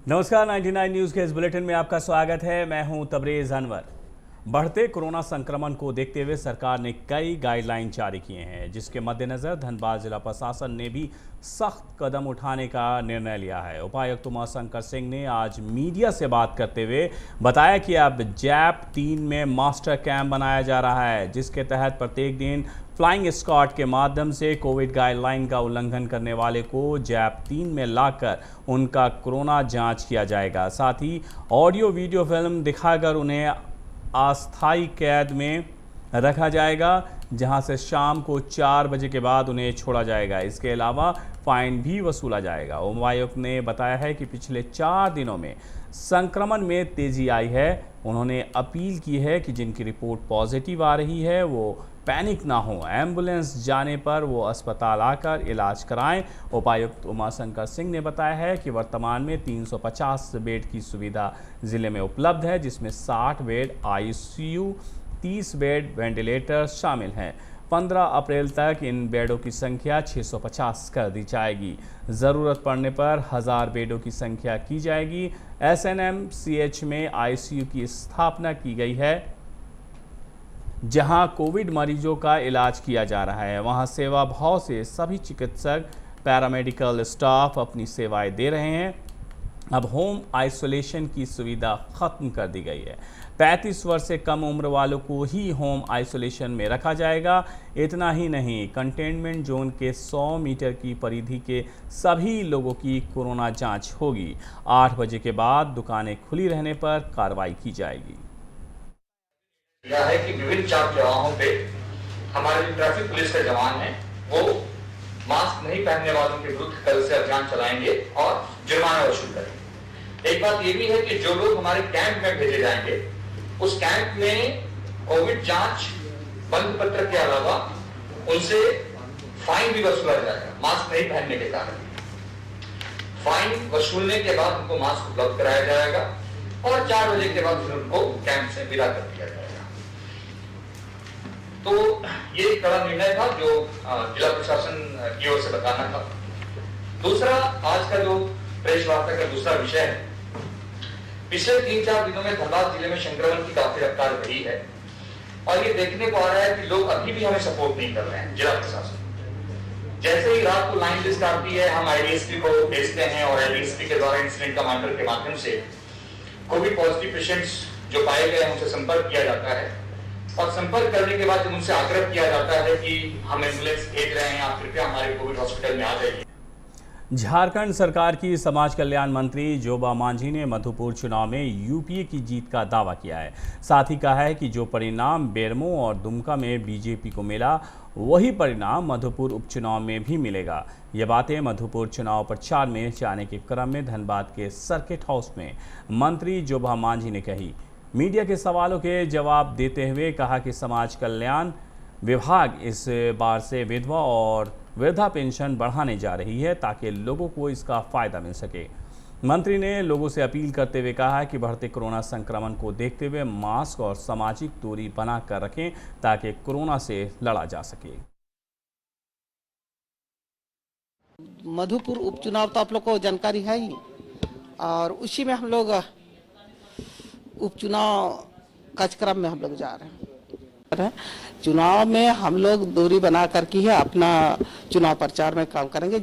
नमस्कार 99 न्यूज़ के इस बुलेटिन में आपका स्वागत है। मैं हूं तबरेज़ अनवर। बढ़ते कोरोना संक्रमण को देखते हुए सरकार ने कई गाइडलाइन जारी किए हैं, जिसके मद्देनज़र धनबाद जिला प्रशासन ने भी सख्त कदम उठाने का निर्णय लिया है। उपायुक्त उमाशंकर सिंह ने आज मीडिया से बात करते हुए बताया कि अब जैप 3 में मास्टर कैंप बनाया जा रहा है, जिसके तहत प्रत्येक दिन फ्लाइंग स्क्वाड के माध्यम से कोविड गाइडलाइन का उल्लंघन करने वाले को जैप 3 में लाकर उनका कोरोना जांच किया जाएगा। साथ ही ऑडियो वीडियो फिल्म दिखाकर उन्हें अस्थायी कैद में रखा जाएगा, जहां से शाम को 4 बजे के बाद उन्हें छोड़ा जाएगा। इसके अलावा फाइन भी वसूला जाएगा। उपायुक्त ने बताया है कि पिछले 4 दिनों में संक्रमण में तेजी आई है। उन्होंने अपील की है कि जिनकी रिपोर्ट पॉजिटिव आ रही है वो पैनिक ना हो, एम्बुलेंस जाने पर वो अस्पताल आकर इलाज कराएं। उपायुक्त उमाशंकर सिंह ने बताया है कि वर्तमान में 350 बेड की सुविधा जिले में उपलब्ध है, जिसमें 60 बेड आईसीयू, 30 बेड वेंटिलेटर शामिल हैं। 15 अप्रैल तक इन बेडों की संख्या 650 कर दी जाएगी। ज़रूरत पड़ने पर 1000 बेडों की संख्या की जाएगी। एसएनएमसीएच में आईसीयू की स्थापना की गई है, जहां कोविड मरीजों का इलाज किया जा रहा है। वहां सेवा भाव से सभी चिकित्सक, पैरामेडिकल स्टाफ अपनी सेवाएं दे रहे हैं। अब होम आइसोलेशन की सुविधा खत्म कर दी गई है। 35 वर्ष से कम उम्र वालों को ही होम आइसोलेशन में रखा जाएगा। इतना ही नहीं, कंटेनमेंट जोन के 100 मीटर की परिधि के सभी लोगों की कोरोना जांच होगी। 8 बजे के बाद दुकानें खुली रहने पर कार्रवाई की जाएगी। यह है कि विभिन्न चार चौराहों पे हमारे जो ट्रैफिक पुलिस के जवान हैं वो मास्क नहीं पहनने वालों के विरुद्ध कल से अभियान चलाएंगे और जुर्माना वसूल करेंगे। एक बात ये भी है कि जो लोग हमारे कैंप में भेजे जाएंगे, उस कैंप में कोविड जांच बंद पत्र के अलावा उनसे फाइन भी वसूला जाएगा मास्क नहीं पहनने के कारण। फाइन वसूलने के बाद उनको मास्क उपलब्ध कराया जाएगा और 4 बजे के बाद फिर उनको कैंप से विदा कर दिया जाएगा। तो ये एक बड़ा निर्णय था जो जिला प्रशासन की ओर से बताना था। दूसरा, आज का जो प्रेस वार्ता का दूसरा विषय है, पिछले 3-4 दिनों में धनबाद जिले में संक्रमण की काफी रफ्तार बढ़ी है और ये देखने को आ रहा है कि लोग अभी भी हमें सपोर्ट नहीं कर रहे हैं। जिला प्रशासन जैसे ही रात को लाइन लिस्ट आती है, हम आईडीएसपी को भेजते हैं और आईडीएसपी के द्वारा इंसिडेंट कमांडर के माध्यम से कोविड पॉजिटिव पेशेंट्स जो पाए गए हैं उनसे संपर्क किया जाता है और संपर्क करने के बाद जब उनसे आग्रह किया जाता है कि हम एम्बुलेंस भेज रहे हैं, आप कृपया हमारे कोविड हॉस्पिटल में आ जाइए। झारखंड सरकार की समाज कल्याण मंत्री जोबा मांझी ने मधुपुर चुनाव में यूपीए की जीत का दावा किया है। साथ ही कहा है कि जो परिणाम बेरमो और दुमका में बीजेपी को मिला, वही परिणाम मधुपुर उपचुनाव में भी मिलेगा। ये बातें मधुपुर चुनाव प्रचार में जाने के क्रम में धनबाद के सर्किट हाउस में मंत्री जोबा मांझी ने कही। मीडिया के सवालों के जवाब देते हुए कहा कि समाज कल्याण विभाग इस बार से विधवा और वृद्धा पेंशन बढ़ाने जा रही है, ताकि लोगों को इसका फ़ायदा मिल सके। मंत्री ने लोगों से अपील करते हुए कहा कि बढ़ते कोरोना संक्रमण को देखते हुए मास्क और सामाजिक दूरी बनाकर रखें, ताकि कोरोना से लड़ा जा सके। मधुपुर उपचुनाव तो आप लोग को जानकारी है ही, और उसी में हम लोग उपचुनाव कार्यक्रम में हम लोग जा रहे हैं। चुनाव में हम लोग दूरी बना करके ही अपना चुनाव प्रचार में काम करेंगे।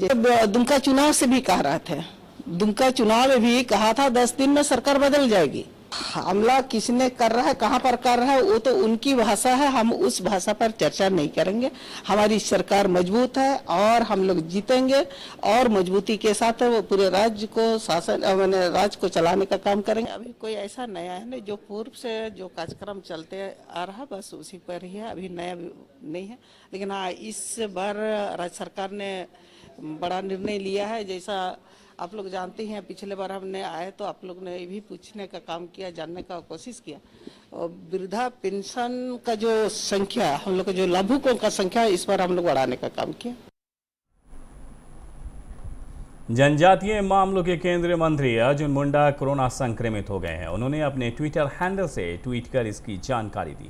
दुमका चुनाव से भी कह रहे थे, दुमका चुनाव में भी कहा था 10 दिन में सरकार बदल जाएगी। हमला किसने कर रहा है, कहां पर कर रहा है, वो तो उनकी भाषा है, हम उस भाषा पर चर्चा नहीं करेंगे। हमारी सरकार मजबूत है और हम लोग जीतेंगे और मजबूती के साथ वो पूरे राज्य को शासन मैंने राज्य को चलाने का काम करेंगे। अभी कोई ऐसा नया है नहीं, जो पूर्व से जो कार्यक्रम चलते आ रहा बस उसी पर ही है, अभी नया नहीं है। लेकिन हाँ, इस बार राज्य सरकार ने बड़ा निर्णय लिया है। जैसा आप लोग जानते हैं, पिछले बार हमने आए तो आप लोग ने ये भी पूछने का काम किया, जानने का कोशिश किया, और वृद्धा पेंशन का जो संख्या, हम लोग का जो लाभुकों का संख्या, इस बार हम लोग बढ़ाने का काम किया। जनजातीय मामलों के केंद्रीय मंत्री अर्जुन मुंडा कोरोना संक्रमित हो गए हैं। उन्होंने अपने ट्विटर हैंडल से ट्वीट कर इसकी जानकारी दी।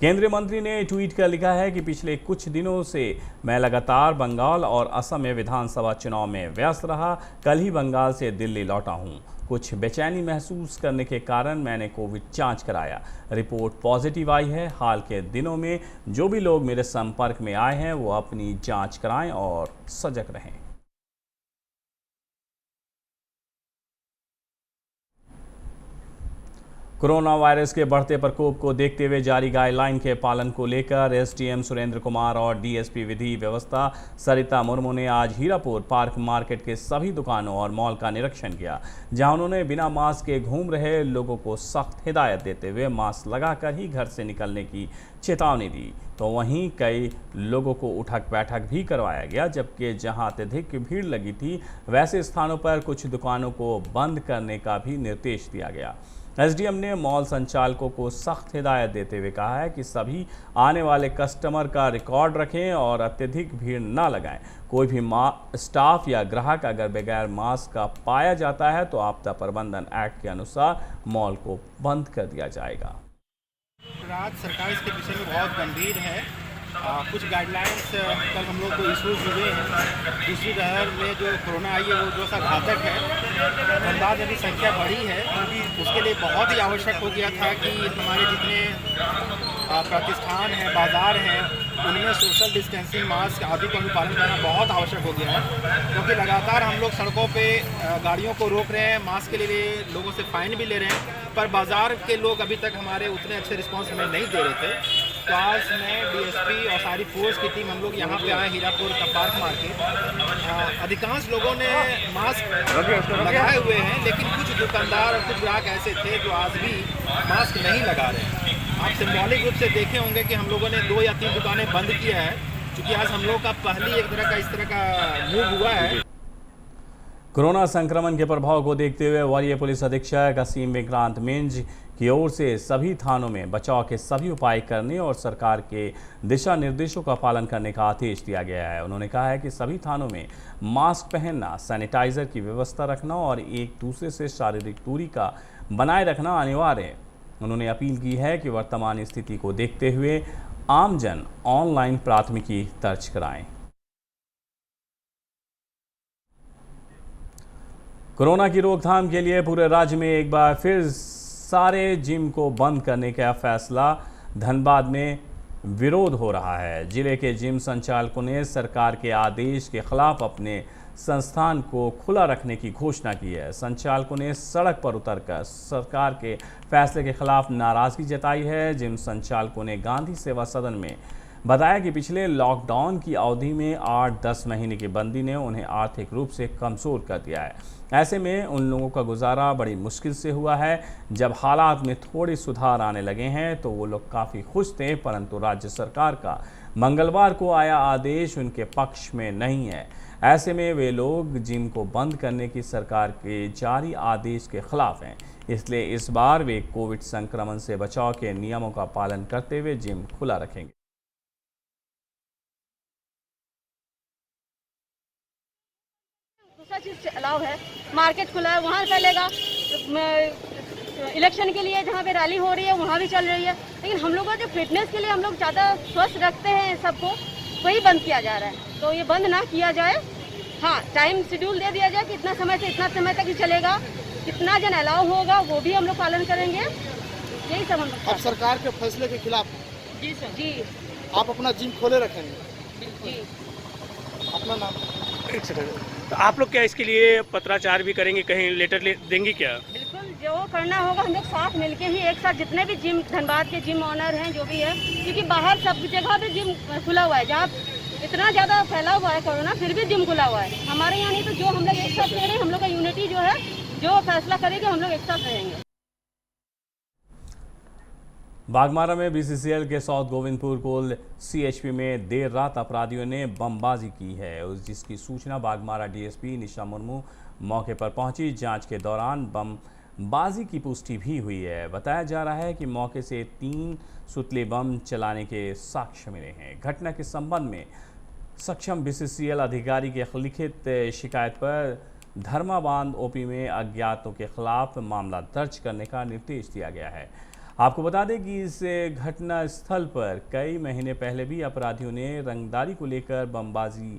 केंद्रीय मंत्री ने ट्वीट कर लिखा है कि पिछले कुछ दिनों से मैं लगातार बंगाल और असम में विधानसभा चुनाव में व्यस्त रहा। कल ही बंगाल से दिल्ली लौटा हूं। कुछ बेचैनी महसूस करने के कारण मैंने कोविड जांच कराया। रिपोर्ट पॉजिटिव आई है। हाल के दिनों में जो भी लोग मेरे संपर्क में आए हैं वो अपनी जांच कराएं और सजग रहें। कोरोना वायरस के बढ़ते प्रकोप को देखते हुए जारी गाइडलाइन के पालन को लेकर एसडीएम सुरेंद्र कुमार और डीएसपी विधि व्यवस्था सरिता मुर्मू ने आज हीरापुर पार्क मार्केट के सभी दुकानों और मॉल का निरीक्षण किया, जहां उन्होंने बिना मास्क के घूम रहे लोगों को सख्त हिदायत देते हुए मास्क लगाकर ही घर से निकलने की चेतावनी दी। तो वहीं कई लोगों को उठक बैठक भी करवाया गया, जबकि जहां अत्यधिक भीड़ लगी थी वैसे स्थानों पर कुछ दुकानों को बंद करने का भी निर्देश दिया गया। एसडीएम ने मॉल संचालकों को सख्त हिदायत देते हुए कहा है कि सभी आने वाले कस्टमर का रिकॉर्ड रखें और अत्यधिक भीड़ न लगाएं। कोई भी स्टाफ या ग्राहक अगर बगैर मास्क का पाया जाता है तो आपदा प्रबंधन एक्ट के अनुसार मॉल को बंद कर दिया जाएगा। राज्य सरकार इसके विषय में बहुत गंभीर है। कुछ गाइडलाइंस कल हम लोग को इशूज़ हुए हैं। दूसरी लहर में जो कोरोना आई है वो जो सा घातक है, धनबाद में भी संख्या बढ़ी है, उसके लिए बहुत ही आवश्यक हो गया था कि हमारे जितने प्रतिष्ठान हैं, बाज़ार हैं, उनमें सोशल डिस्टेंसिंग, मास्क आदि का अनुपालन करना बहुत आवश्यक हो गया है, क्योंकि लगातार हम लोग सड़कों पे गाड़ियों को रोक रहे हैं, मास्क के लिए लोगों से फ़ाइन भी ले रहे हैं, पर बाज़ार के लोग अभी तक हमारे उतने अच्छे रिस्पांस हमें नहीं दे रहे थे। तो आज मैं डीएसपी और सारी फोर्स की टीम हम लोग यहाँ पे आए हीरापुर का पार्क मार्केट। अधिकांश लोगों ने मास्क लगाए हुए हैं, लेकिन कुछ दुकानदार और कुछ ग्राहक ऐसे थे जो आज भी मास्क नहीं लगा रहे हैं। आप सिंबॉलिक रूप से देखे होंगे कि हम लोगों ने 2 या 3 दुकानें बंद किया है, क्योंकि आज हम लोग का पहली एक तरह का इस तरह का मूव हुआ है। कोरोना संक्रमण के प्रभाव को देखते हुए वरीय पुलिस अधीक्षक असीम विक्रांत मिंज की ओर से सभी थानों में बचाव के सभी उपाय करने और सरकार के दिशा निर्देशों का पालन करने का आदेश दिया गया है। उन्होंने कहा है कि सभी थानों में मास्क पहनना, सैनिटाइजर की व्यवस्था रखना और एक दूसरे से शारीरिक दूरी का बनाए रखना अनिवार्य है। उन्होंने अपील की है कि वर्तमान स्थिति को देखते हुए आमजन ऑनलाइन प्राथमिकी दर्ज कराएं। कोरोना की रोकथाम के लिए पूरे राज्य में एक बार फिर सारे जिम को बंद करने का फैसला धनबाद में विरोध हो रहा है। जिले के जिम संचालकों ने सरकार के आदेश के खिलाफ अपने संस्थान को खुला रखने की घोषणा की है। संचालकों ने सड़क पर उतरकर सरकार के फैसले के खिलाफ नाराजगी जताई है। जिम संचालकों ने गांधी सेवा सदन में बताया कि पिछले लॉकडाउन की अवधि में 8-10 महीने की बंदी ने उन्हें आर्थिक रूप से कमज़ोर कर दिया है। ऐसे में उन लोगों का गुजारा बड़ी मुश्किल से हुआ है। जब हालात में थोड़े सुधार आने लगे हैं तो वो लोग काफ़ी खुश थे, परंतु राज्य सरकार का मंगलवार को आया आदेश उनके पक्ष में नहीं है। ऐसे में वे लोग जिम को बंद करने की सरकार के जारी आदेश के खिलाफ हैं। इसलिए इस बार वे कोविड संक्रमण से बचाव के नियमों का पालन करते हुए जिम खुला रखेंगे। दूसरा चीज अलाउ है, मार्केट खुला है, वहाँ चलेगा। इलेक्शन के लिए जहाँ पे रैली हो रही है वहाँ भी चल रही है, लेकिन हम लोग का जो फिटनेस के लिए हम लोग ज़्यादा स्वस्थ रखते हैं सबको, वही बंद किया जा रहा है। तो ये बंद ना किया जाए। हाँ, टाइम शेड्यूल दे दिया जाए कि इतना समय से इतना समय तक ही चलेगा, कितना जन अलाउ होगा वो भी हम लोग पालन करेंगे। यही सब हम अब सरकार के फैसले के खिलाफ जी सर जी आप अपना जिम खोले रखेंगे जी। अपना नाम? एक सेकंड, तो आप लोग क्या इसके लिए पत्राचार भी करेंगे, कहीं लेटर देंगे क्या? बिल्कुल, जो करना होगा हम लोग साथ मिलके ही एक साथ, जितने भी जिम धनबाद के जिम ऑनर हैं जो भी है, क्योंकि बाहर सब जगह पे जिम खुला हुआ है, जहाँ इतना ज़्यादा फैला हुआ है कोरोना, फिर भी जिम खुला हुआ है। हमारे यहाँ नहीं तो जो हम लोग एक साथ रह रहे हैं, हम लोग का यूनिटी जो है, जो फैसला करेंगे हम लोग एक साथ रहेंगे। बागमारा में बीसीसीएल के साउथ गोविंदपुर कोल सीएचपी में देर रात अपराधियों ने बमबाजी की है, जिसकी सूचना बागमारा डीएसपी निशा मुर्मू मौके पर पहुंची। जांच के दौरान बमबाजी की पुष्टि भी हुई है। बताया जा रहा है कि मौके से 3 सुतले बम चलाने के साक्ष्य मिले हैं। घटना के संबंध में सक्षम बीसीसीएल अधिकारी के लिखित शिकायत पर धर्माबांध ओपी में अज्ञातों के खिलाफ मामला दर्ज करने का निर्देश दिया गया है। आपको बता दें कि इस घटना स्थल पर कई महीने पहले भी अपराधियों ने रंगदारी को लेकर बमबाजी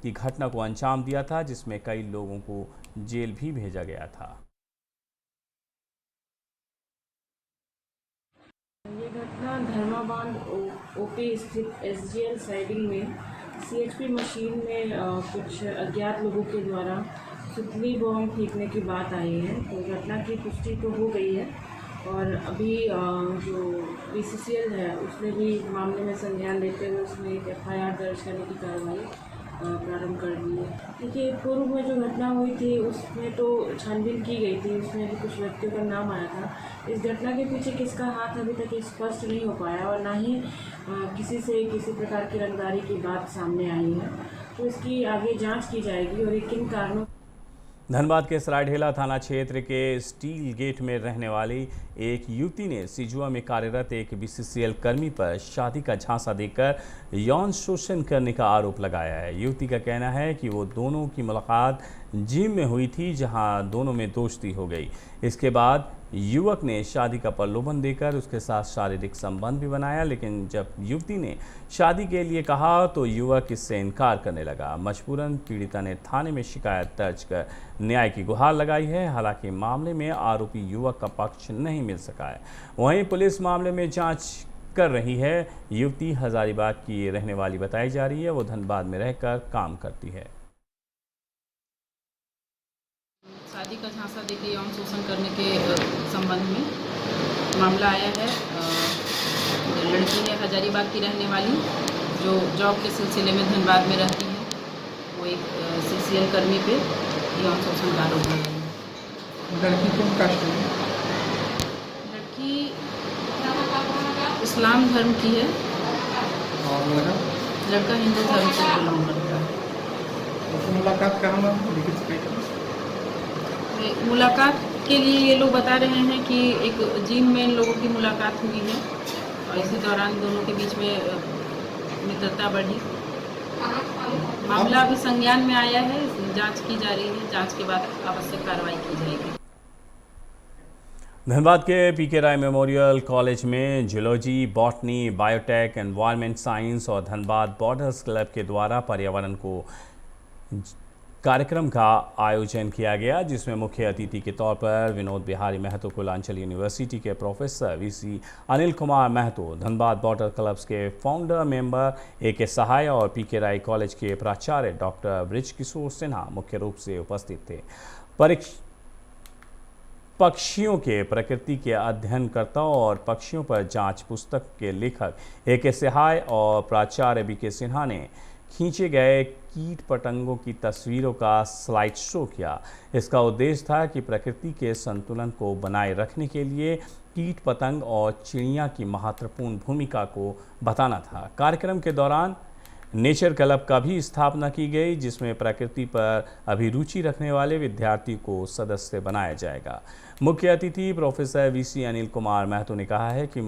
की घटना को अंजाम दिया था, जिसमें कई लोगों को जेल भी भेजा गया था। ये घटना धर्माबाद ओपी स्थित एसजीएल साइडिंग में सीएचपी मशीन में कुछ अज्ञात लोगों के द्वारा सुतली बम फेंकने की बात आई है। तो घटना की पुष्टि तो हो गई है और अभी जो बीसीसीएल है उसने भी मामले में संज्ञान लेते हुए उसमें एक एफआईआर दर्ज करने की कार्रवाई प्रारंभ कर दी है। देखिए, पूर्व में जो घटना हुई थी उसमें तो छानबीन की गई थी, उसमें भी कुछ व्यक्तियों का नाम आया था। इस घटना के पीछे किसका हाथ अभी तक स्पष्ट नहीं हो पाया और ना ही किसी से किसी प्रकार की रंगदारी की बात सामने आई है। तो इसकी आगे जांच की जाएगी और ये किन कारणों। धनबाद के सरायढेला थाना क्षेत्र के स्टील गेट में रहने वाली एक युवती ने सिजुआ में कार्यरत एक बीसीसीएल कर्मी पर शादी का झांसा देकर यौन शोषण करने का आरोप लगाया है। युवती का कहना है कि वो दोनों की मुलाकात जिम में हुई थी, जहां दोनों में दोस्ती हो गई। इसके बाद युवक ने शादी का प्रलोभन देकर उसके साथ शारीरिक संबंध भी बनाया, लेकिन जब युवती ने शादी के लिए कहा तो युवक इससे इनकार करने लगा। मजबूरन पीड़िता ने थाने में शिकायत दर्ज कर न्याय की गुहार लगाई है। हालांकि मामले में आरोपी युवक का पक्ष नहीं मिल सका है। वहीं पुलिस मामले में जांच कर रही है। युवती हजारीबाग की रहने वाली बताई जा रही है। वो धनबाद में रहकर काम करती है। शादी का झांसा देके यौन शोषण करने के संबंध में मामला आया है। लड़की है हजारीबाग की रहने वाली, जो जॉब के सिलसिले में धनबाद में रहती है। वो एक सीसीएल कर्मी पे यौन शोषण का आरोप लगा है। लड़की कौन कास्ट है? लड़की इस्लाम धर्म की है और लड़का हिंदू धर्म से बिलोंग करता है। तो मुलाकात कहाँ लिखित मुलाकात के लिए ये लोग बता रहे हैं कि एक जिम में इन लोगों की मुलाकात हुई है और इसी दौरान दोनों के बीच में मित्रता बढ़ी। मामला अभी संज्ञान में आया है, जांच की जा रही है। जांच के बाद आवश्यक कार्रवाई की जाएगी। धनबाद के पीके राय मेमोरियल कॉलेज में zoology, botany, biotech, environment science और धनबाद बॉर्डर्स क्लब के द्वारा पर्यावरण को कार्यक्रम का आयोजन किया गया, जिसमें मुख्य अतिथि के तौर पर विनोद बिहारी महतो कुलांचल यूनिवर्सिटी के professor VC Anil Kumar Mahto, Dhanbad border clubs के फाउंडर मेंबर AK सहाय और पीके राय कॉलेज के प्राचार्य डॉक्टर ब्रिज किशोर सिन्हा मुख्य रूप से उपस्थित थे। पक्षियों के प्रकृति के अध्ययनकर्ता और पक्षियों पर जांच पुस्तक के लेखक AK सहाय और प्राचार्य BK सिन्हा ने खींचे गए कीट पतंगों की तस्वीरों का स्लाइड शो किया। इसका उद्देश्य था कि प्रकृति के संतुलन को बनाए रखने के लिए कीट पतंग और चिड़िया की महत्वपूर्ण भूमिका को बताना था। कार्यक्रम के दौरान नेचर क्लब का भी स्थापना की गई, जिसमें प्रकृति पर अभिरुचि रखने वाले विद्यार्थियों को सदस्य बनाया जाएगा। मुख्य अतिथि प्रोफेसर VC अनिल कुमार महतो ने कहा है कि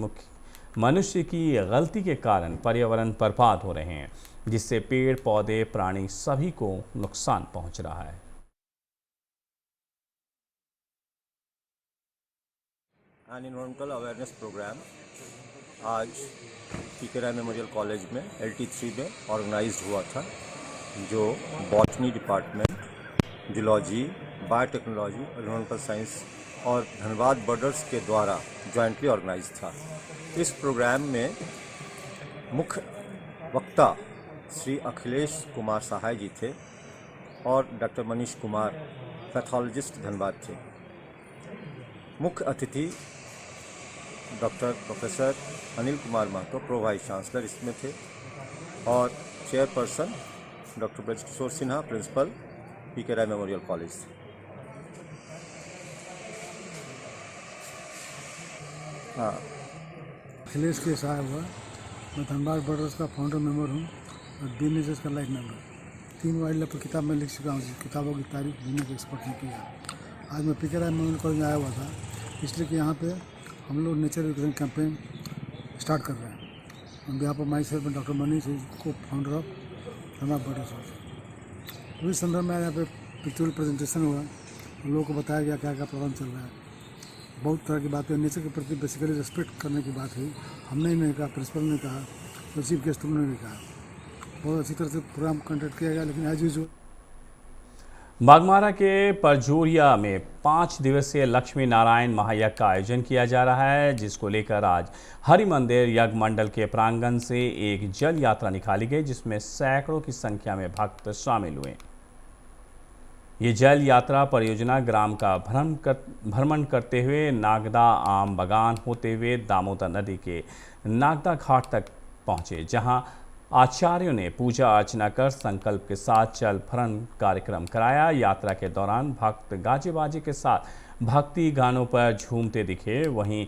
मनुष्य की गलती के कारण पर्यावरण बर्बाद हो रहे हैं, जिससे पेड़ पौधे प्राणी सभी को नुकसान पहुंच रहा है। एन एनवायरमेंटल अवेयरनेस प्रोग्राम आज पीके राय मेमोरियल कॉलेज में LT3 में ऑर्गेनाइज्ड हुआ था, जो botany department, zoology, biotechnology, environmental science और धनबाद बॉर्डर्स के द्वारा जॉइंटली ऑर्गेनाइज था। इस प्रोग्राम में मुख्य वक्ता श्री अखिलेश कुमार सहाय जी थे और डॉक्टर मनीष कुमार पैथोलॉजिस्ट धनबाद थे। मुख्य अतिथि doctor professor Anil Kumar Mahto pro vice chancellor इसमें थे और chairperson doctor Braj Kishore Sinha principal PK Rai memorial college. हाँ, अखिलेश के सहाय हुआ। मैं धनबाद बॉर्डर्स का फाउंडर मेंबर हूँ और BNSS का लाइफ मेंबर। 3 वाइल्ड लाइफ किताब में लिख चुका हूँ। किताबों की तारीफ दुनिया के एक्सपर्ट ने की है। आज मैं पीके राय मेमोरियल कॉलेज में आया हुआ था, इसलिए कि यहाँ पे हम लोग नेचर एजुकेशन कैंपेन स्टार्ट कर रहे हैं। On behalf of my self doctor Manish को फाउंडर ऑफ धनबाद बॉर्डर्स। तो इस संदर्भ में यहाँ पे पिक्चरल प्रेजेंटेशन हुआ, लोगों को बताया गया क्या क्या प्रोग्राम चल रहा है। बहुत तरह की बातें नेचर के प्रति बेसिकली रिस्पेक्ट करने की बात हुई। हमने ही नहीं कहा, प्रिंसिपल ने कहा, तो चीफ गेस्ट ने भी कहा। बहुत अच्छी तरह से प्रोग्राम कंडक्ट किया गया। लेकिन एज यूजुअल बागमारा के परजोरिया में 5 दिवसीय लक्ष्मी नारायण महायज्ञ का आयोजन किया जा रहा है, जिसको लेकर आज हरि मंदिर यज्ञ मंडल के प्रांगण से एक जल यात्रा निकाली गई, जिसमें सैकड़ों की संख्या में भक्त शामिल हुए। ये जल यात्रा परियोजना ग्राम का भ्रमण करते हुए नागदा आम बगान होते हुए दामोदर नदी के नागदा घाट तक पहुंचे, जहां आचार्यों ने पूजा अर्चना कर संकल्प के साथ जल भरण कार्यक्रम कराया। यात्रा के दौरान भक्त गाजे बाजे के साथ भक्ति गानों पर झूमते दिखे। वहीं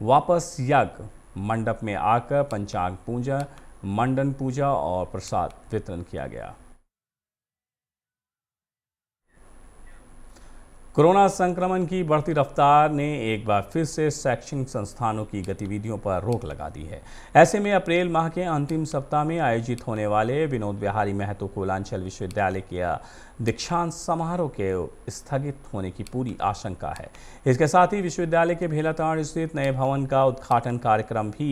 वापस यज्ञ मंडप में आकर पंचांग पूजा, मंडन पूजा और प्रसाद वितरण किया गया। कोरोना संक्रमण की बढ़ती रफ्तार ने एक बार फिर से शैक्षणिक संस्थानों की गतिविधियों पर रोक लगा दी है। ऐसे में अप्रैल माह के अंतिम सप्ताह में आयोजित होने वाले विनोद बिहारी महतो कोयलांचल विश्वविद्यालय के दीक्षांत समारोह के स्थगित होने की पूरी आशंका है। इसके साथ ही विश्वविद्यालय के भेलाताड़ स्थित नए भवन का उद्घाटन कार्यक्रम भी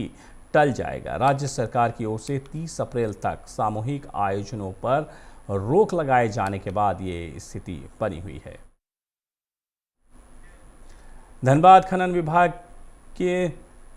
टल जाएगा। राज्य सरकार की ओर से 30 अप्रैल तक सामूहिक आयोजनों पर रोक लगाए जाने के बाद ये स्थिति बनी हुई है। धनबाद खनन विभाग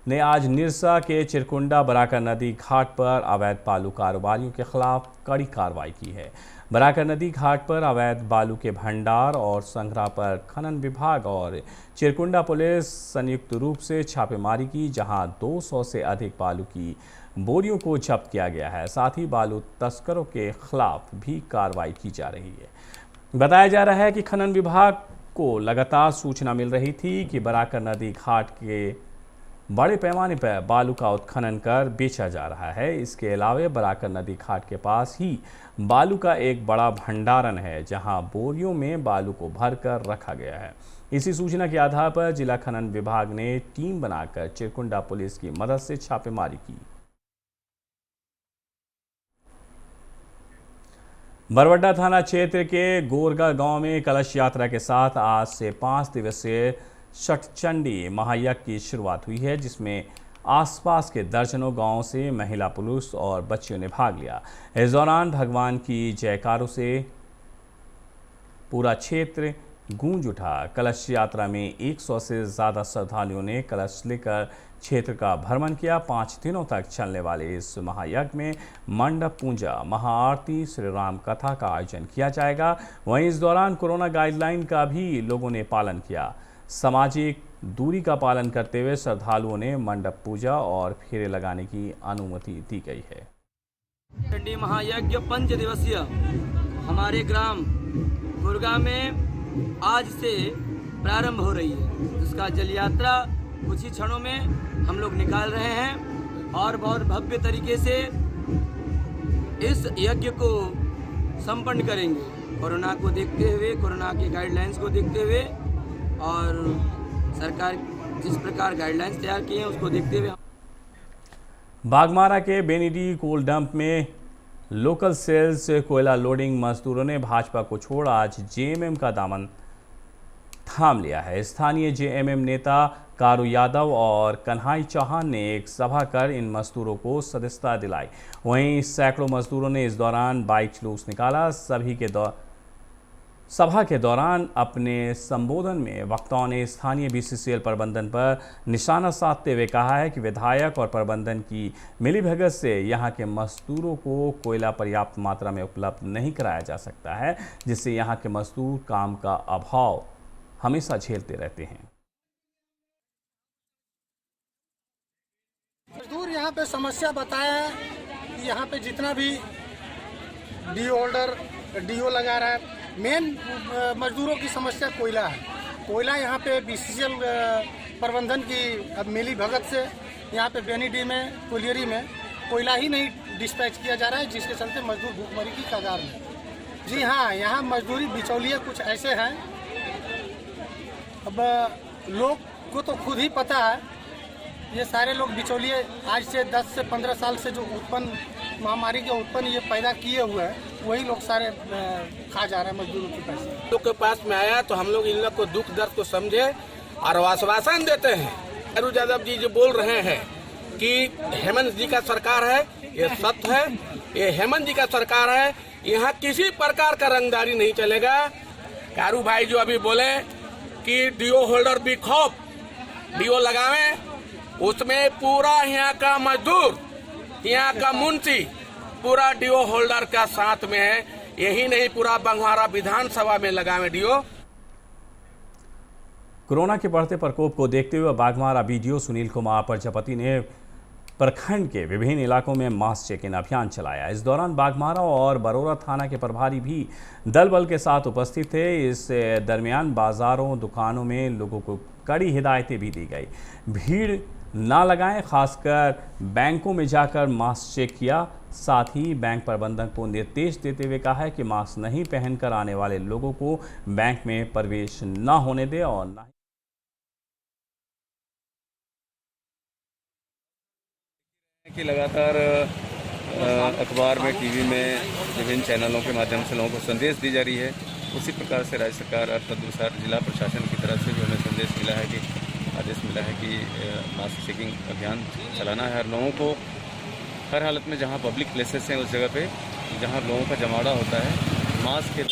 ने आज निरसा के चिरकुंडा बराकर नदी घाट पर अवैध बालू कारोबारियों के खिलाफ कड़ी कार्रवाई की है। बराकर नदी घाट पर अवैध बालू के भंडार और संग्रह पर खनन विभाग और चिरकुंडा पुलिस संयुक्त रूप से छापेमारी की, जहां 200 से अधिक बालू की बोरियों को जब्त किया गया है। साथ ही बालू तस्करों के खिलाफ भी कार्रवाई की जा रही है। बताया जा रहा है कि खनन विभाग को लगातार सूचना मिल रही थी कि बराकर नदी घाट के बड़े पैमाने पर बालू का उत्खनन कर बेचा जा रहा है। इसके अलावा बराकर नदी घाट के पास ही बालू का एक बड़ा भंडारण है, जहां बोरियों में बालू को भरकर रखा गया है। इसी सूचना के आधार पर जिला खनन विभाग ने टीम बनाकर चिरकुंडा पुलिस की मदद से छापेमारी की। बरवड्डा थाना क्षेत्र के गोरगा गांव में कलश यात्रा के साथ आज से 5 दिवसीय षटचंडी महायज्ञ की शुरुआत हुई है, जिसमें आसपास के दर्जनों गांवों से महिला, पुरुष और बच्चियों ने भाग लिया। इस दौरान भगवान की जयकारों से पूरा क्षेत्र गूंज उठा। कलश यात्रा में 100 से ज़्यादा श्रद्धालुओं ने कलश लेकर क्षेत्र का भ्रमण किया। 5 दिनों तक चलने वाले इस महायज्ञ में मंडप पूजा, महाआरती, श्री राम कथा का आयोजन किया जाएगा। वहीं इस दौरान कोरोना गाइडलाइन का भी लोगों ने पालन किया। सामाजिक दूरी का पालन करते हुए श्रद्धालुओं ने मंडप पूजा और फेरे लगाने की अनुमति दी गई है। चंडी महायज्ञ 5 दिवसीय हमारे ग्राम गुरगा में आज से प्रारंभ हो रही है। इसका जल यात्रा कुछ ही क्षणों में हम लोग निकाल रहे हैं और बहुत भव्य तरीके से इस यज्ञ को संपन्न करेंगे। कोरोना को देखते हुए, कोरोना के गाइडलाइंस को देखते हुए और सरकार जिस प्रकार गाइडलाइंस तैयार किए हैं उसको देखते हुए। बागमारा के बेनीडी कोल डंप में लोकल सेल्स कोयला लोडिंग मजदूरों ने भाजपा को छोड़ आज जेएमएम का दामन थाम लिया है। स्थानीय जेएमएम नेता कारू यादव और कन्हाई चौहान ने एक सभा कर इन मजदूरों को सदस्यता दिलाई। वहीं सैकड़ों मजदूरों ने इस दौरान बाइक जुलूस निकाला। सभा के दौरान अपने संबोधन में वक्ताओं ने स्थानीय बीसीसीएल प्रबंधन पर निशाना साधते हुए कहा है कि विधायक और प्रबंधन की मिलीभगत से यहां के मजदूरों को कोयला पर्याप्त मात्रा में उपलब्ध नहीं कराया जा सकता है, जिससे यहां के मजदूर काम का अभाव हमेशा झेलते रहते हैं। मजदूर यहाँ पे समस्या बताया है कि यहाँ पे जितना भी डीओ लगा रहा है, मेन मजदूरों की समस्या कोयला है। कोयला यहाँ पे बीसीसीएल प्रबंधन की अब मिली भगत से यहाँ पे बेनीडी में, कोलियरी में कोयला ही नहीं डिस्पैच किया जा रहा है, जिसके चलते मजदूर भूखमरी की कगार में। जी हाँ, यहाँ मजदूरी बिचौलिए कुछ ऐसे हैं, अब लोग को तो खुद ही पता है, ये सारे लोग बिचौलिए आज से 10 से 15 साल से जो उत्पन्न महामारी के उत्पन्न ये पैदा किए हुए हैं, वही लोग सारे खा जा रहे हैं मजदूरों के पैसे। लोग के पास में आया तो हम लोग इन लोग को दुख दर्द को समझे और आश्वासन देते हैं। कारू यादव जी जो बोल रहे हैं कि हेमंत जी का सरकार है, ये सत्य है। ये हेमंत जी का सरकार है, यहाँ किसी प्रकार का रंगदारी नहीं चलेगा। कारू भाई जो अभी बोले कि डीओ होल्डर भी खौफ डीओ लगावे, उसमें पूरा यहाँ का मजदूर, यहाँ का मुंशी पूरा डीओ होल्डर का साथ में है। यही नहीं, पूरा बंगवारा विधानसभा में लगावे डीओ। कोरोना के बढ़ते प्रकोप को देखते हुए बाघमारा बीडीओ सुनील कुमार प्रजापति ने प्रखंड के विभिन्न इलाकों में मास चेकिंग अभियान चलाया। इस दौरान बाघमारा और बरोरा थाना के प्रभारी भी दल बल के साथ उपस्थित थे। इस दरमियान बाजारों, दुकानों में लोगों को कड़ी हिदायतें भी दी गई। भीड़ ना लगाएं, खासकर बैंकों में जाकर मास्क चेक किया। साथ ही बैंक प्रबंधक को निर्देश देते हुए कहा है कि मास्क नहीं पहनकर आने वाले लोगों को बैंक में प्रवेश न होने दें और न कि लगातार अखबार में, टीवी में, विभिन्न चैनलों के माध्यम से लोगों को संदेश दी जा रही है। उसी प्रकार से राज्य सरकार और तदनुसार जिला प्रशासन की तरफ से जो हमें संदेश मिला है कि आदेश मिला है कि मास्क चेकिंग अभियान चलाना है। हर लोगों को हर हालत में जहां पब्लिक प्लेसेस हैं उस जगह पे जहां लोगों का जमावड़ा होता है, मास्क के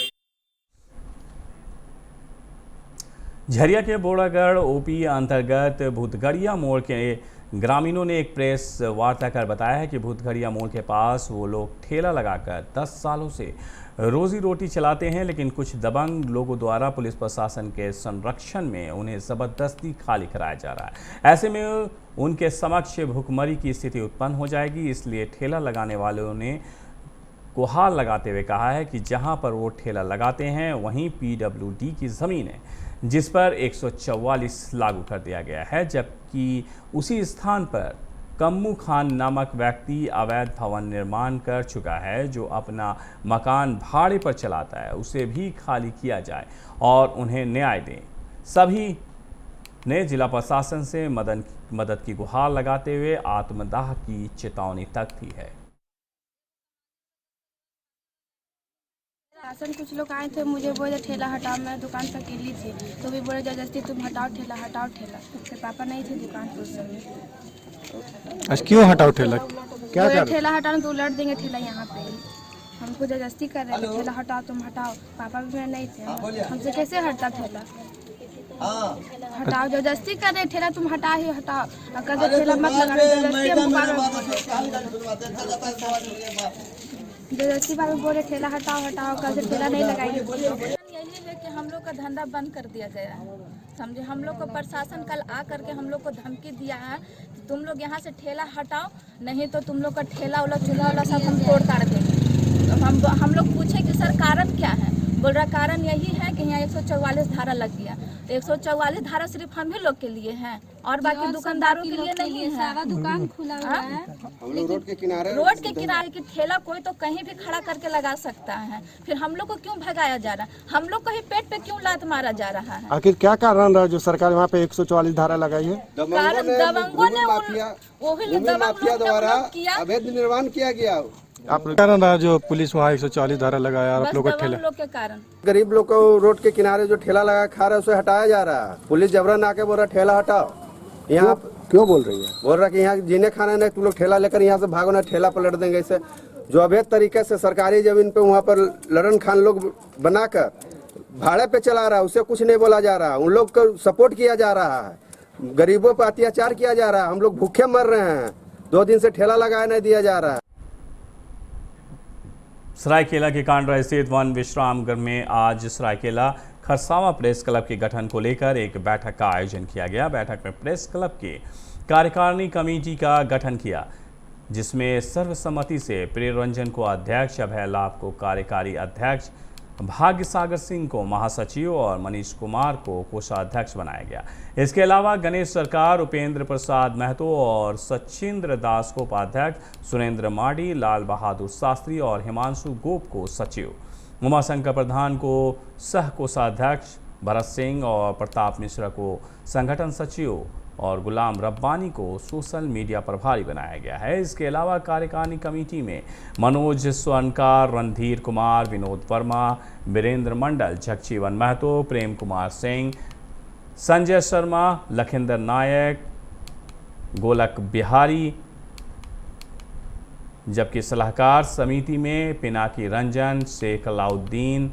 झरिया के बोड़ागढ़ ओपी अंतर्गत भूतगढ़िया मोड़ के ग्रामीणों ने एक प्रेस वार्ता कर बताया है कि भूतगढ़िया मोड़ के पास वो लोग ठेला लगाकर 10 सालों से रोजी रोटी चलाते हैं, लेकिन कुछ दबंग लोगों द्वारा पुलिस प्रशासन के संरक्षण में उन्हें ज़बरदस्ती खाली कराया जा रहा है। ऐसे में उनके समक्ष भूखमरी की स्थिति उत्पन्न हो जाएगी। इसलिए ठेला लगाने वालों ने गुहार लगाते हुए कहा है कि जहां पर वो ठेला लगाते हैं वहीं PWD की ज़मीन है, जिस पर 144 लागू कर दिया गया है, जबकि उसी स्थान पर कम्मू खान नामक व्यक्ति अवैध भवन निर्माण कर चुका है, जो अपना मकान भाड़े पर चलाता है। उसे भी खाली किया जाए और उन्हें न्याय दें। सभी ने जिला प्रशासन से मदद की गुहार लगाते हुए आत्मदाह की चेतावनी तक दी है। शासन कुछ लोग आए थे, मुझे बोले ठेला हटाओ। मैं दुकान पर अकेली थी तो भी बोले जबरदस्ती तुम हटाओ ठेला, हटाओ ठेला। तो पापा नहीं थे दुकान पर उस समय। आज क्यों हटाओ ठेला? क्या बोले ठेला हटाओ तो उलट देंगे ठेला यहाँ पे ही। हमको जबरदस्ती कर रहे थे, ठेला हटाओ तुम हटाओ। पापा भी नहीं थे, हमसे कैसे हटता ठेला? हटाओ, जबरदस्ती कर रहे ठेला तुम हटा ही हटाओ। अगर ठेला मत जबरदस्ती बाबू बोले ठेला हटाओ हटाओ, कल से ठेला नहीं लगाएंगे। यही है कि हम लोग का धंधा बंद कर दिया गया है, समझे। हम लोग को प्रशासन कल आ करके हम लोग को धमकी दिया है कि तुम लोग यहाँ से ठेला हटाओ, नहीं तो तुम लोग का ठेला वाला चूल्हा वाला सब हम तोड़ ताड़ देंगे। तो हम लोग पूछे कि सर कारण क्या है? बोल रहा कारण यही है कि यहाँ 144 धारा लग गया। 144 धारा सिर्फ हम ही लोग के लिए है और बाकी दुकानदारों के लिए नहीं है। सारा दुकान खुला हुआ है। हम लोग रोड के किनारे की ठेला कोई तो कहीं भी खड़ा करके लगा सकता है। फिर हम लोग को क्यों भगाया जा रहा है? हम लोग को ही पेट पे क्यों लात मारा जा रहा है? आखिर क्या कारण रहा जो सरकार वहाँ पे 144 धारा लगाई है? कारण दबंगों ने वही दबंग द्वारा अवैध निर्माण किया गया। आप लोग कारण रहा जो पुलिस वहाँ 144 धारा लगाया आप लोग का ठेला? लोग के कारण गरीब लोग को रोड के किनारे जो ठेला लगा खा रहा है उसे हटाया जा रहा है। पुलिस जबरन आके बोल रहा ठेला हटाओ। यहाँ क्यों बोल रही है? बोल रहा कि यहाँ जीने खाना नहीं, तुम लोग ठेला लेकर यहाँ से भागो ना, ठेला पलट देंगे। इसे जो अवैध तरीके से सरकारी जमीन पे वहाँ पर लड़न खान लोग बनाकर भाड़े पे चला रहा है, उसे कुछ नहीं बोला जा रहा। उन लोग को सपोर्ट किया जा रहा है, गरीबों पर अत्याचार किया जा रहा है। हम लोग भूखे मर रहे हैं, 2 दिन से ठेला लगाया नहीं दिया जा रहा है। सरायकेला के कांड्रा स्थित वन विश्राम गृह में आज सरायकेला खरसावां प्रेस क्लब के गठन को लेकर एक बैठक का आयोजन किया गया। बैठक में प्रेस क्लब के कार्यकारिणी कमेटी का गठन किया, जिसमें सर्वसम्मति से प्रिय रंजन को अध्यक्ष, अभय लाभ को कार्यकारी अध्यक्ष, भाग्य सागर सिंह को महासचिव और मनीष कुमार को कोषाध्यक्ष बनाया गया। इसके अलावा गणेश सरकार, उपेंद्र प्रसाद महतो और सचिंद्र दास को उपाध्यक्ष, सुरेंद्र माडी, लाल बहादुर शास्त्री और हिमांशु गोप को सचिव, उमाशंकर प्रधान को सह कोषाध्यक्ष, भरत सिंह और प्रताप मिश्रा को संगठन सचिव और गुलाम रब्बानी को सोशल मीडिया प्रभारी बनाया गया है। इसके अलावा कार्यकारिणी कमेटी में मनोज स्वर्णकार, रणधीर कुमार, विनोद वर्मा, वीरेंद्र मंडल, जगजीवन महतो, प्रेम कुमार सिंह, संजय शर्मा, लखिंदर नायक, गोलक बिहारी, जबकि सलाहकार समिति में पिनाकी रंजन, शेख अलाउद्दीन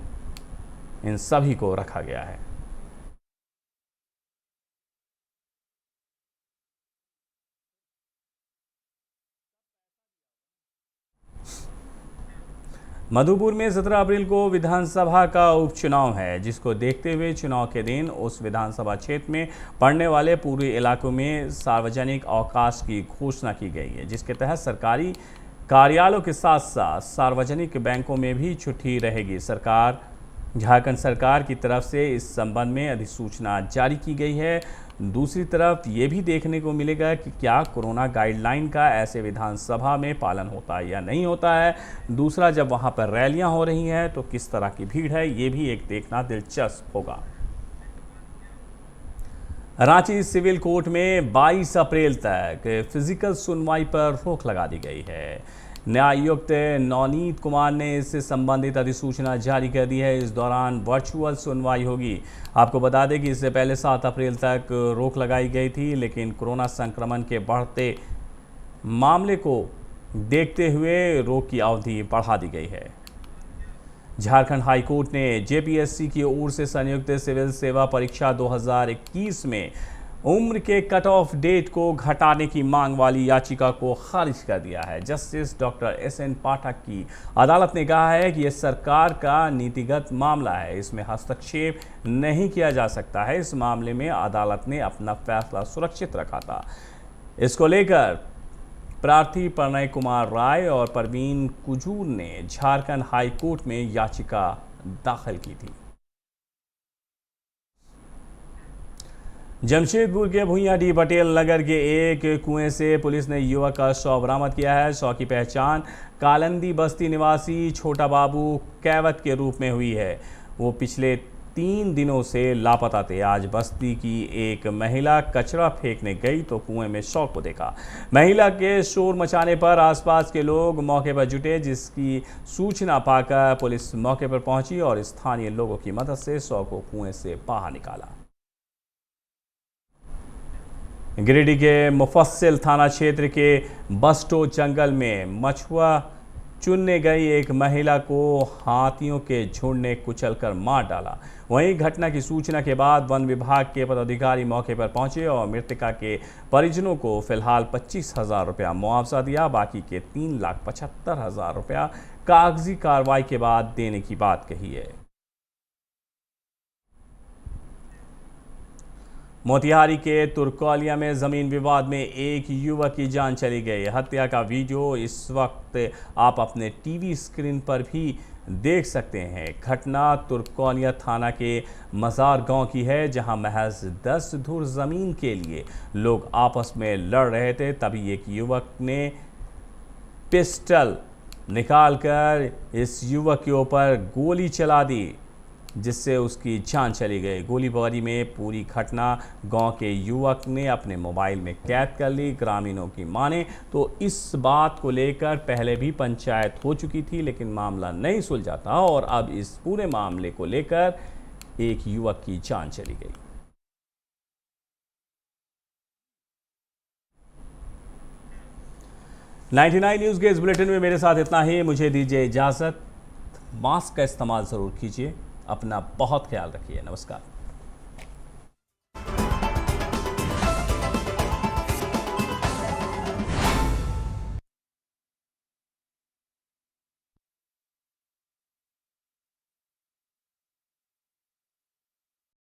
इन सभी को रखा गया है। मधुपुर में 17 अप्रैल को विधानसभा का उपचुनाव है, जिसको देखते हुए चुनाव के दिन उस विधानसभा क्षेत्र में पड़ने वाले पूरे इलाकों में सार्वजनिक अवकाश की घोषणा की गई है, जिसके तहत सरकारी कार्यालयों के साथ साथ सार्वजनिक बैंकों में भी छुट्टी रहेगी। झारखंड सरकार की तरफ से इस संबंध में अधिसूचना जारी की गई है। दूसरी तरफ ये भी देखने को मिलेगा कि क्या कोरोना गाइडलाइन का ऐसे विधानसभा में पालन होता है या नहीं होता है। दूसरा, जब वहां पर रैलियां हो रही हैं तो किस तरह की भीड़ है, ये भी एक देखना दिलचस्प होगा। रांची सिविल कोर्ट में 22 अप्रैल तक फिजिकल सुनवाई पर रोक लगा दी गई है। न्यायायुक्त नवनीत कुमार ने इससे संबंधित अधिसूचना जारी कर दी है। इस दौरान वर्चुअल सुनवाई होगी। आपको बता दें कि इससे पहले 7 अप्रैल तक रोक लगाई गई थी, लेकिन कोरोना संक्रमण के बढ़ते मामले को देखते हुए रोक की अवधि बढ़ा दी गई है। झारखंड हाई कोर्ट ने जेपीएससी की ओर से संयुक्त सिविल सेवा परीक्षा 2021 में उम्र के कट ऑफ डेट को घटाने की मांग वाली याचिका को खारिज कर दिया है। Justice doctor SN. पाठक की अदालत ने कहा है कि यह सरकार का नीतिगत मामला है, इसमें हस्तक्षेप नहीं किया जा सकता है। इस मामले में अदालत ने अपना फैसला सुरक्षित रखा था। इसको लेकर प्रार्थी प्रणय कुमार राय और परवीन कुजूर ने झारखंड हाई कोर्ट में याचिका दाखिल की थी। जमशेदपुर के भुइयाडीह पटेल नगर के एक कुएं से पुलिस ने युवक का शव बरामद किया है। शव की पहचान कालंदी बस्ती निवासी छोटा बाबू कैवत के रूप में हुई है। वो पिछले 3 दिनों से लापता थे। आज बस्ती की एक महिला कचरा फेंकने गई तो कुएं में शव को देखा। महिला के शोर मचाने पर आसपास के लोग मौके पर जुटे, जिसकी सूचना पाकर पुलिस मौके पर पहुंची और स्थानीय लोगों की मदद से शव को कुएं से बाहर निकाला। गिरिडीह के मुफस्सिल थाना क्षेत्र के बस्टो जंगल में मछुआ चुनने गई एक महिला को हाथियों के झुंड ने कुचलकर मार डाला। वहीं घटना की सूचना के बाद वन विभाग के पदाधिकारी मौके पर पहुंचे और मृतका के परिजनों को फिलहाल 25,000 रुपया मुआवजा दिया। बाकी के 3,75,000 रुपया कागजी कार्रवाई के बाद देने की बात कही है। मोतिहारी के तुर्कौलिया में जमीन विवाद में एक युवक की जान चली गई। हत्या का वीडियो इस वक्त आप अपने टीवी स्क्रीन पर भी देख सकते हैं। घटना तुर्कौलिया थाना के मजार गांव की है, जहां महज 10 धुर जमीन के लिए लोग आपस में लड़ रहे थे। तभी एक युवक ने पिस्टल निकालकर इस युवक के ऊपर गोली चला दी, जिससे उसकी जान चली गई। गोलीबारी में पूरी घटना गांव के युवक ने अपने मोबाइल में कैद कर ली। ग्रामीणों की माने तो इस बात को लेकर पहले भी पंचायत हो चुकी थी, लेकिन मामला नहीं सुलझा था और अब इस पूरे मामले को लेकर एक युवक की जान चली गई। नाइनटी9 न्यूज़ के इस बुलेटिन में मेरे साथ इतना ही। मुझे दीजिए इजाज़त। मास्क का इस्तेमाल ज़रूर कीजिए। अपना बहुत ख्याल रखिए। नमस्कार।